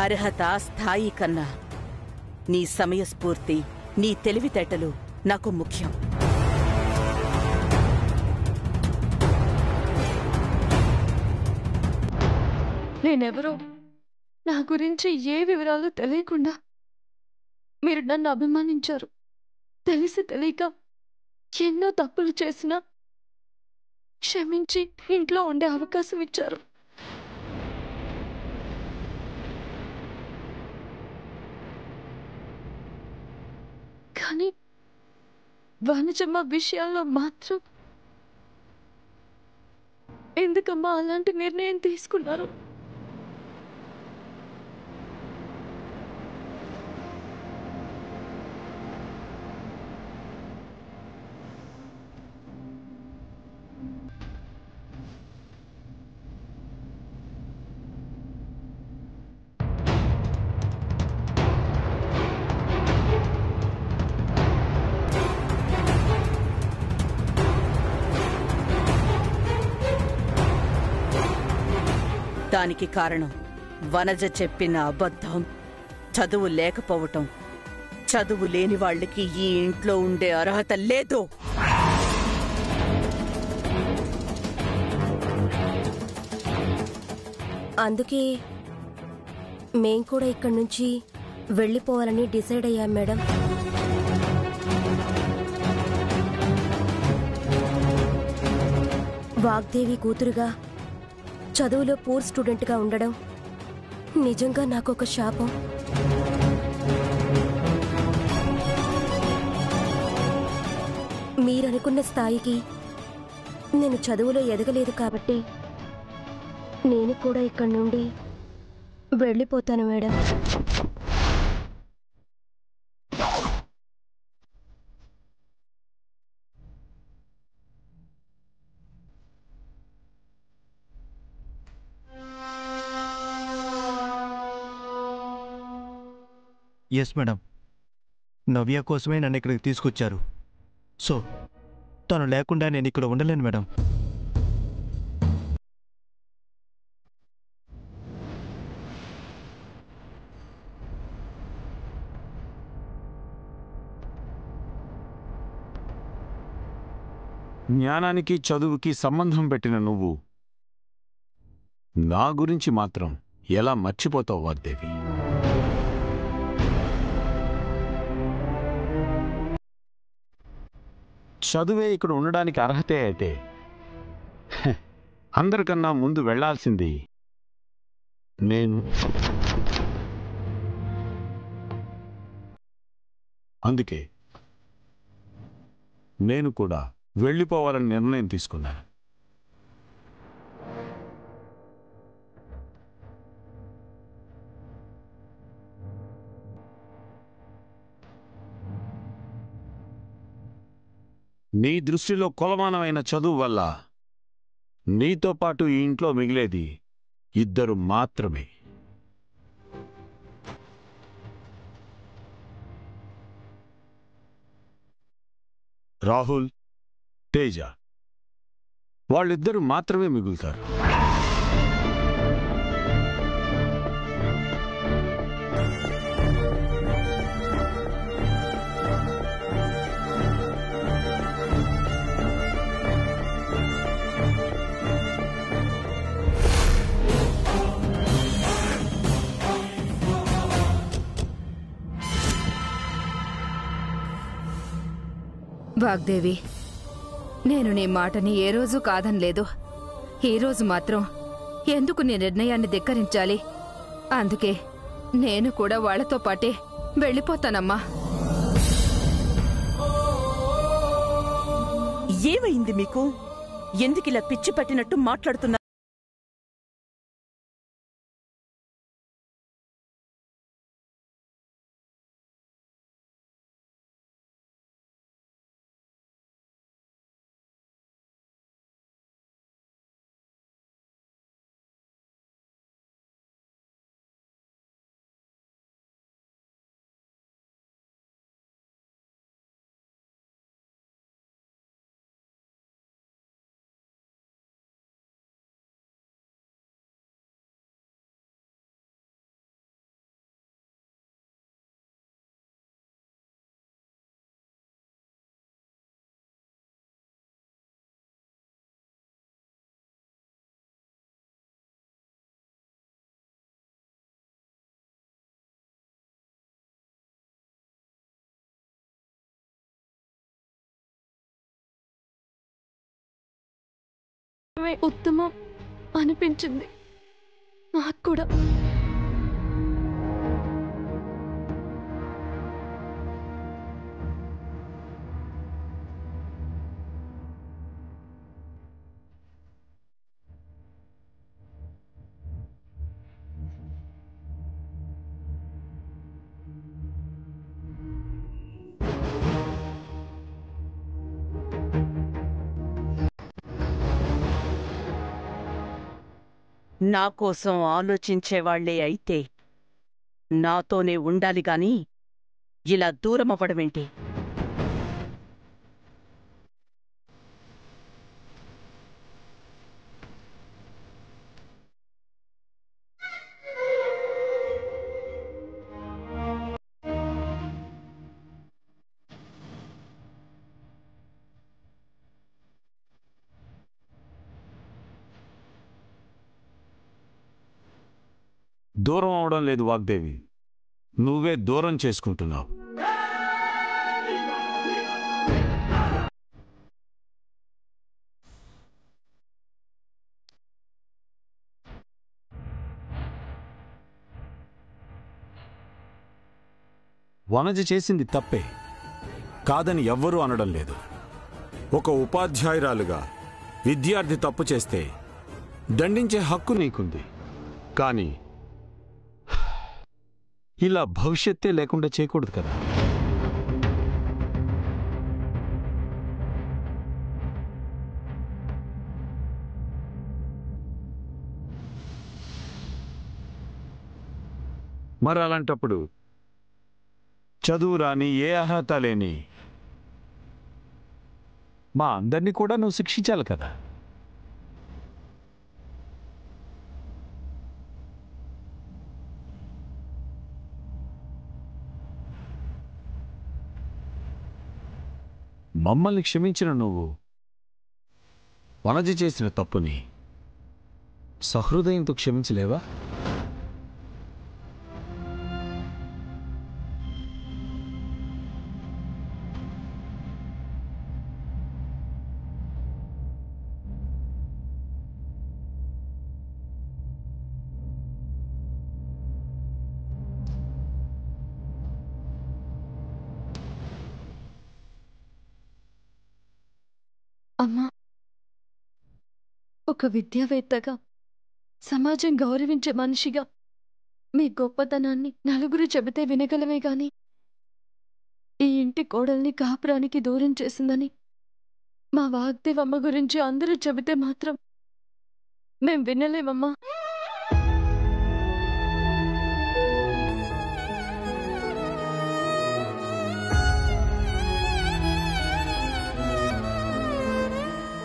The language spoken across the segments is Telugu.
అర్హత స్థాయి కన్నా నీ సమయస్ఫూర్తి, నీ తెలివితేటలు నాకు ముఖ్యం. నేనెవరో నా గురించి ఏ వివరాలు తెలియకుండా మీరు నన్ను అభిమానించారు. తెలిసి తెలియక ఎన్నో తప్పులు చేసినా క్షమించి ఇంట్లో ఉండే అవకాశం ఇచ్చారు. కానీ వనజమ్మ విషయాల్లో మాత్రం ఎందుకమ్మా అలాంటి నిర్ణయం తీసుకున్నారు? దానికి కారణం వనజ చెప్పిన అబద్ధం, చదువు లేకపోవటం. చదువు లేని వాళ్ళకి ఈ ఇంట్లో ఉండే అర్హత లేదు. అందుకే మేం కూడా ఇక్కడి నుంచి వెళ్ళిపోవాలని డిసైడ్ అయ్యాం మేడం. వాగ్దేవి కూతురుగా చదువులో పూర్ స్టూడెంట్గా ఉండడం నిజంగా నాకొక శాపం. మీరనుకున్న స్థాయికి నేను చదువులో ఎదగలేదు కాబట్టి నేను కూడా ఇక్కడి నుండి వెళ్ళిపోతాను మేడం. ఎస్ మేడం, నవ్య కోసమే నన్ను ఇక్కడికి తీసుకొచ్చారు. సో తను లేకుండా నేను ఇక్కడ ఉండలేను మేడం. జ్ఞానానికి చదువుకి సంబంధం పెట్టిన నువ్వు నా గురించి మాత్రం ఎలా మర్చిపోతావు వాగ్దేవి? చదువే ఇక్కడ ఉండడానికి అర్హతే అయితే అందరికన్నా ముందు వెళ్లాల్సింది నేను. అందుకే నేను కూడా వెళ్ళిపోవాలని నిర్ణయం తీసుకున్నాను. నీ దృష్టిలో కొలమానమైన చదువు వల్ల నీతో పాటు ఈ ఇంట్లో మిగిలేది ఇద్దరు మాత్రమే. రాహుల్, తేజ. వాళ్ళిద్దరూ మాత్రమే మిగులుతారు. వాగ్దేవి, నేను నీ మాటని ఏ రోజు కాదనలేదు. ఈరోజు మాత్రం ఎందుకు నీ నిర్ణయాన్ని ధిక్కరించాలి? అందుకే నేను కూడా వాళ్లతో పాటే వెళ్ళిపోతానమ్మా. ఏమైంది మీకు? ఎందుకిలా పిచ్చి పట్టినట్టు మాట్లాడుతున్నారు? ఉత్తమం అనిపించింది నాకు కూడా. నా కోసం ఆలోచించేవాళ్లే అయితే నాతోనే ఉండాలి గాని ఇలా దూరమవ్వడమేంటి? దూరం అవడం లేదు వాగ్దేవి, నువ్వే దూరం చేసుకుంటున్నావు. వనజ చేసింది తప్పే, కాదని ఎవ్వరూ అనడం లేదు. ఒక ఉపాధ్యాయురాలుగా విద్యార్థి తప్పు చేస్తే దండించే హక్కు నీకుంది. కానీ ఇలా భవిష్యత్తే లేకుండా చేయకూడదు కదా. మరి అలాంటప్పుడు చదువు రాని, ఏ అర్హత లేని మా అందరినీ కూడా నువ్వు శిక్షించాలి కదా. మమ్మల్ని క్షమించిన నువ్వు వనజ చేసిన తప్పుని సహృదయంతో క్షమించలేవా? అమ్మా, ఒక విద్యావేత్తగా, సమాజం గౌరవించే మనిషిగా మీ గొప్పతనాన్ని నలుగురు చెబితే వినగలమే గాని ఈ ఇంటి కోడల్ని కాపురానికి దూరం చేసిందని మా వాగ్దేవమ్మ గురించి అందరూ చెబితే మాత్రం మేం వినలేమమ్మా.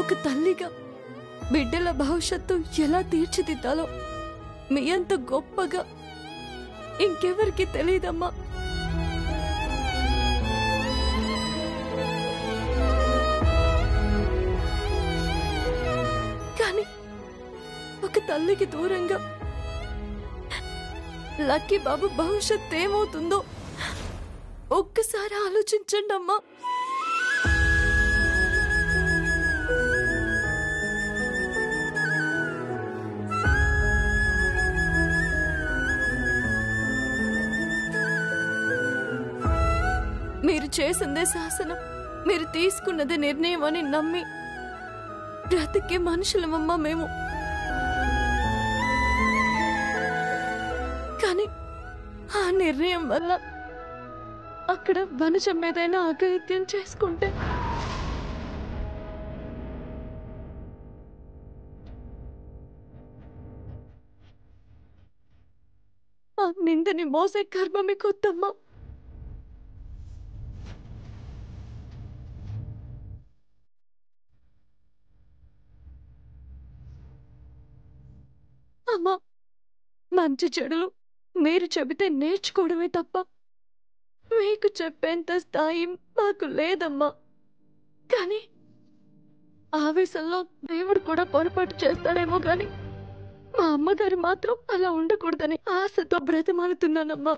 ఒక తల్లిగా బిడ్డల భవిష్యత్తు ఎలా తీర్చిదిద్దాలో మీ అంత గొప్పగా ఇంకెవరికి తెలియదమ్మా. కానీ ఒక తల్లికి దూరంగా లక్కీ బాబు భవిష్యత్ ఏమవుతుందో ఒక్కసారి ఆలోచించండి అమ్మా. మీరు చేసిందే శాసనం, మీరు తీసుకున్నదే నిర్ణయం అని నమ్మి బ్రతికే మనుషులమమ్మా మేము. కానీ ఆ నిర్ణయం వల్ల అక్కడ వనజం ఏదైనా అఘాయిత్యం చేసుకుంటే ఆ నిందని మోసే కర్మ మీకు వద్దమ్మా. అమ్మా, మంచి చెడులు మీరు చెబితే నేర్చుకోవడమే తప్ప మీకు చెప్పేంత స్థాయి మాకు లేదమ్మా. కానీ ఆవేశంలో దేవుడు కూడా పొరపాటు చేస్తాడేమో గాని మా అమ్మగారు మాత్రం అలా ఉండకూడదని ఆశతో బ్రతిమాలుతున్నానమ్మా.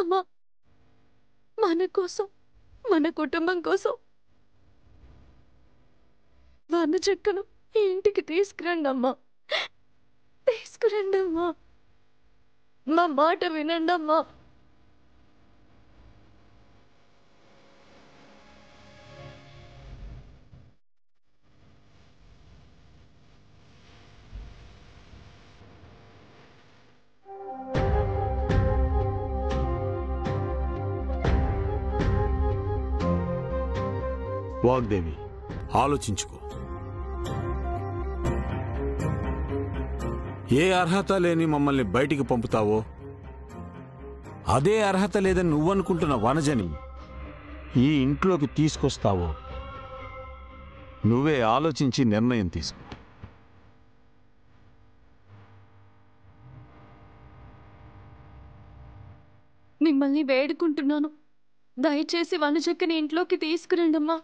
అమ్మా, మన కోసం, మన కుటుంబం కోసం వనజక్కను ఈ ఇంటికి తీసుకురండి అమ్మా, తీసుకురండి అమ్మా. మా మాట వినండి అమ్మా. వాగ్దేవి, ఆలోచించుకో. ఏ అర్హత లేని మమ్మల్ని బయటికి పంపుతావో, అదే అర్హత లేదని నువ్వనుకుంటున్న వనజని ఈ ఇంట్లోకి తీసుకొస్తావో నువ్వే ఆలోచించి నిర్ణయం తీసుకో. మిమ్మల్ని వేడుకుంటున్నాను, దయచేసి వనజక్కని ఇంట్లోకి తీసుకురండి అమ్మా.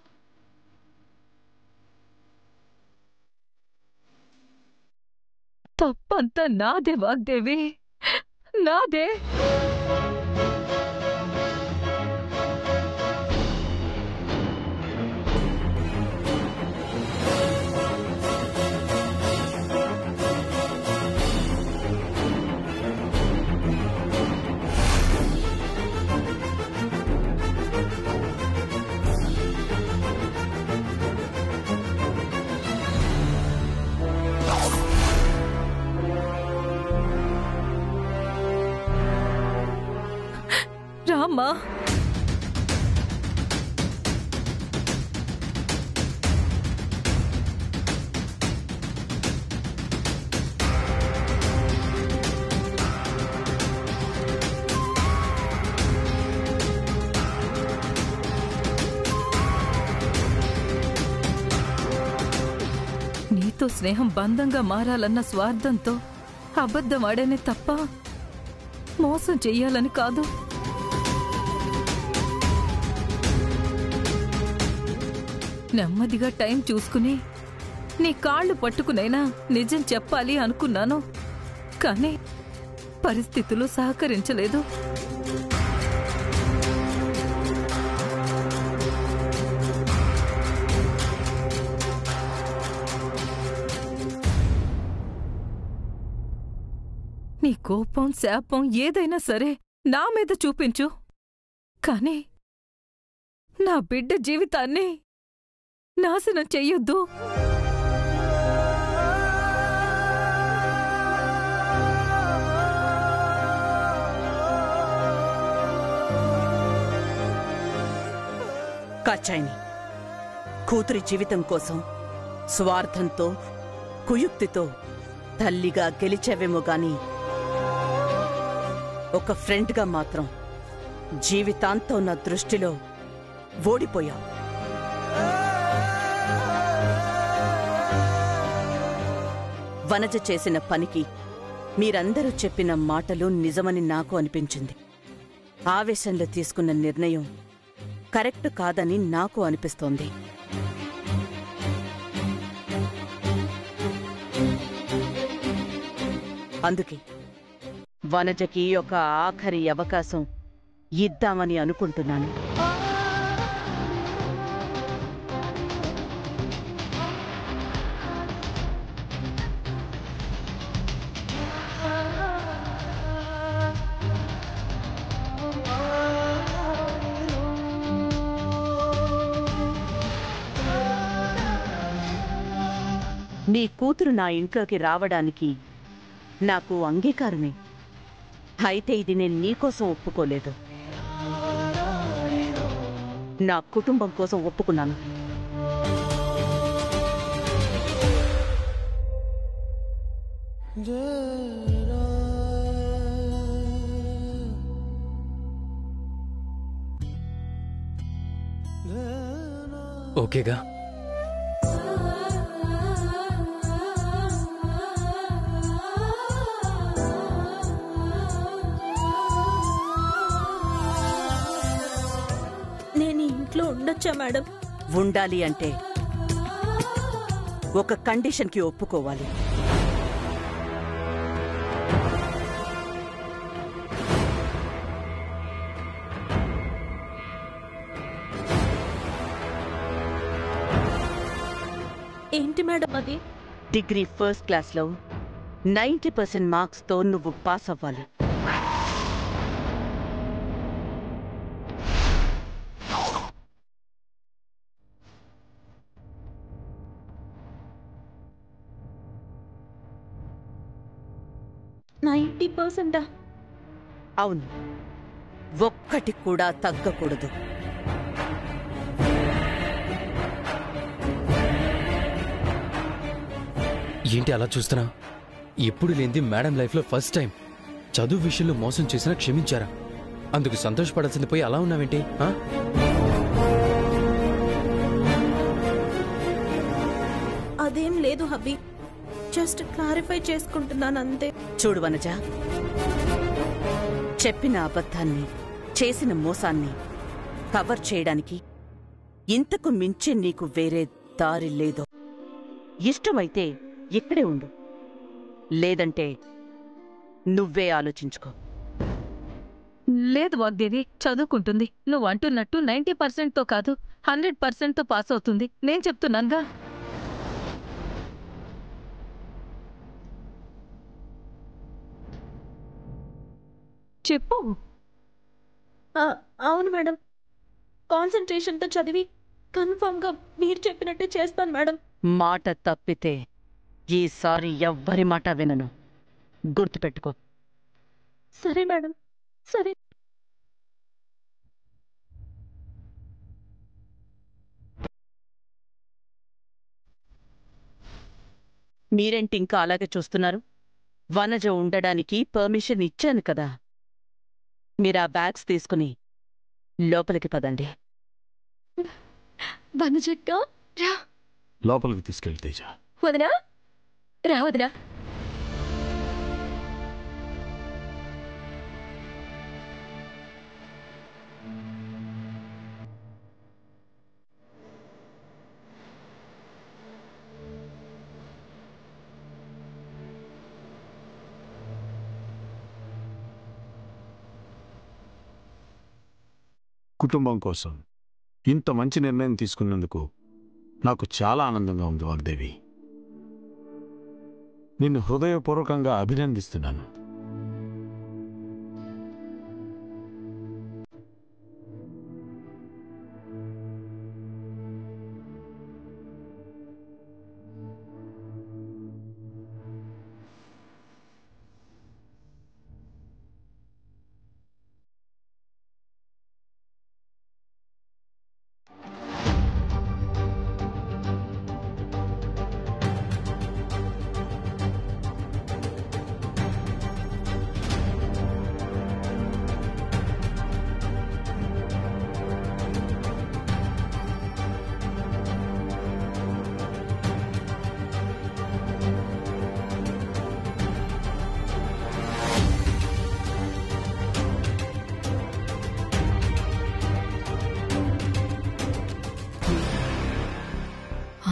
తప్పంతా నాదే వాగ్దేవి, నాదే. రామ్మా. నీతో స్నేహం బంధంగా మారాలన్న స్వార్థంతో అబద్ధం ఆడేనే తప్ప మోసం చెయ్యాలని కాదు. నెమ్మదిగా టైం చూసుకుని నీ కాళ్ళు పట్టుకునైనా నిజం చెప్పాలి అనుకున్నాను, కానీ పరిస్థితులు సహకరించలేదు. నీ కోపం, శాపం ఏదైనా సరే నా మీద చూపించు, కానీ నా బిడ్డ జీవితాన్ని నాశనం చెయ్యొద్దు. కాచాయిని, కూతురి జీవితం కోసం స్వార్థంతో, కుయుక్తితో తల్లిగా గెలిచేవేమో గాని ఒక ఫ్రెండ్గా మాత్రం జీవితాంతం నా దృష్టిలో ఓడిపోయావు. వనజ చేసిన పనికి మీరందరూ చెప్పిన మాటలు నిజమని నాకు అనిపించింది. ఆవేశంలో తీసుకున్న నిర్ణయం కరెక్ట్ కాదని నాకు అనిపిస్తోంది. అందుకే వనజకి ఒక ఆఖరి అవకాశం ఇద్దామని అనుకుంటున్నాను. నీ కూతురు నా ఇంట్లోకి రావడానికి నాకు అంగీకారమే. అయితే ఇది నేను నీకోసం ఒప్పుకోలేదు, నా కుటుంబం కోసం ఒప్పుకున్నాను. ఓకేగా? నేను ఇంట్లో ఉండొచ్చా మేడం? ఉండాలి అంటే ఒక కండిషన్కి ఒప్పుకోవాలి. ఏంటి మేడం అది? డిగ్రీ ఫస్ట్ క్లాస్లో 90% మార్క్స్తో నువ్వు పాస్ అవ్వాలి. అవును, ఒక్కటి కూడా తగ్గకూడదు. ఏంటి అలా చూస్తున్నా? ఎప్పుడు లేనిది మేడం లైఫ్లో ఫస్ట్ టైం చదువు విషయంలో మోసం చేసినా క్షమించారా? అందుకు సంతోషపడాల్సింది పోయి అలా ఉన్నావేంటి? అదేం లేదు హబీ, జస్ట్ క్లారిఫై చేసుకుంటున్నాను అంతే. చూడు వనజ, చెప్పిన అబద్ధాన్ని, చేసిన మోసాన్ని కవర్ చేయడానికి ఇంతకు మించి నీకు వేరే దారి లేదు. ఇష్టమైతే ఇక్కడే ఉండు, లేదంటే నువ్వే ఆలోచించుకో. లేదు వాగ్దేవి, చదువుకుంటుంది. నువ్వు అంటున్నట్టు 90%తో కాదు 100%తో పాస్ అవుతుంది. నేను చెప్తున్నానుగా. చెప్పు. అవును మేడం, కాన్సంట్రేషన్తో చదివి కన్ఫర్మ్గా మీరు చెప్పినట్టే చేస్తాను మేడం. మాట తప్పితే ఈసారి ఎవ్వరి మాట వినను, గుర్తుపెట్టుకో. సరే మేడం, సరే. మీరేంటి ఇంకా అలాగే చూస్తున్నారు? వనజ ఉండడానికి పర్మిషన్ ఇచ్చాను కదా. మీరా బ్యాగ్స్ తీసుకుని లోపలికి పదండి. వనజక్క రా. లోపలికి తీసుకెళ్తే తేజ. వదినా రా, వదినా. కుటుంబం కోసం ఇంత మంచి నిర్ణయం తీసుకున్నందుకు నాకు చాలా ఆనందంగా ఉంది వాగ్దేవి. నిన్ను హృదయపూర్వకంగా అభినందిస్తున్నాను.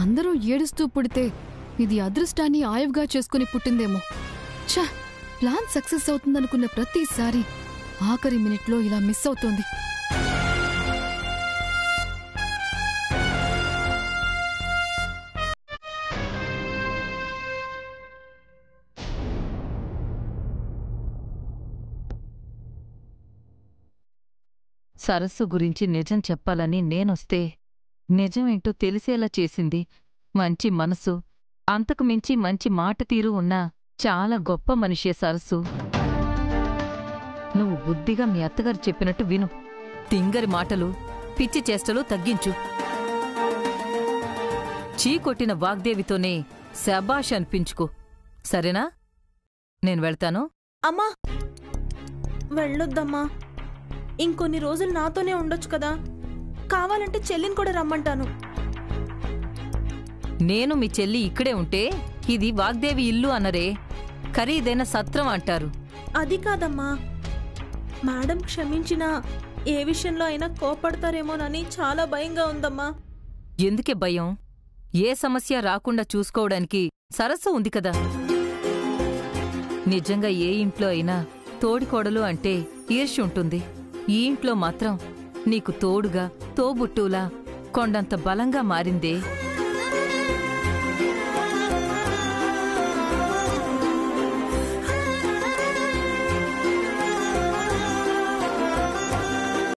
అందరూ ఏడుస్తూ పుడితే ఇది అదృష్టాన్ని ఆయువుగా చేసుకుని పుట్టిందేమో. ఛ, ప్లాన్ సక్సెస్ అవుతుందనుకున్న ప్రతిసారి ఆఖరి మినిట్లో ఇలా మిస్ అవుతోంది. సరస్సు గురించి నిజం చెప్పాలని నేనొస్తే నిజమేంటో తెలిసేలా చేసింది. మంచి మనసు, అంతకు మించి మంచి మాట తీరు ఉన్న చాలా గొప్ప మనిషే సరస్సు. నువ్వు బుద్ధిగా మీ అత్తగారు చెప్పినట్టు విను. తింగరి మాటలు, పిచ్చి చేష్టలు తగ్గించు. చీకొట్టిన వాగ్దేవితోనే శబాష్ అనిపించుకో, సరేనా? నేను వెళ్తాను. అమ్మా, వెళ్ళొద్దమ్మా. ఇంకొన్ని రోజులు నాతోనే ఉండొచ్చు కదా. కావాలంటే చెల్లిని కూడా రమ్మంటాను. నేను మీ చెల్లి ఇక్కడే ఉంటే ఇది వాగ్దేవి ఇల్లు అన్నరే, ఖరీదైన సత్రం అంటారు. అది కాదమ్మా, మేడం క్షమించినా ఏ విషయంలో అయినా కోపడతారేమోనని చాలా భయంగా ఉందమ్మా. ఎందుకే భయం? ఏ సమస్య రాకుండా చూసుకోవడానికి సరస్సు ఉంది కదా. నిజంగా ఏ ఇంట్లో అయినా తోడికోడలు అంటే ఈర్ష్య ఉంటుంది. ఈ ఇంట్లో మాత్రం నీకు తోడుగా, తోబుట్టులా కొండంత బలంగా మారిందే.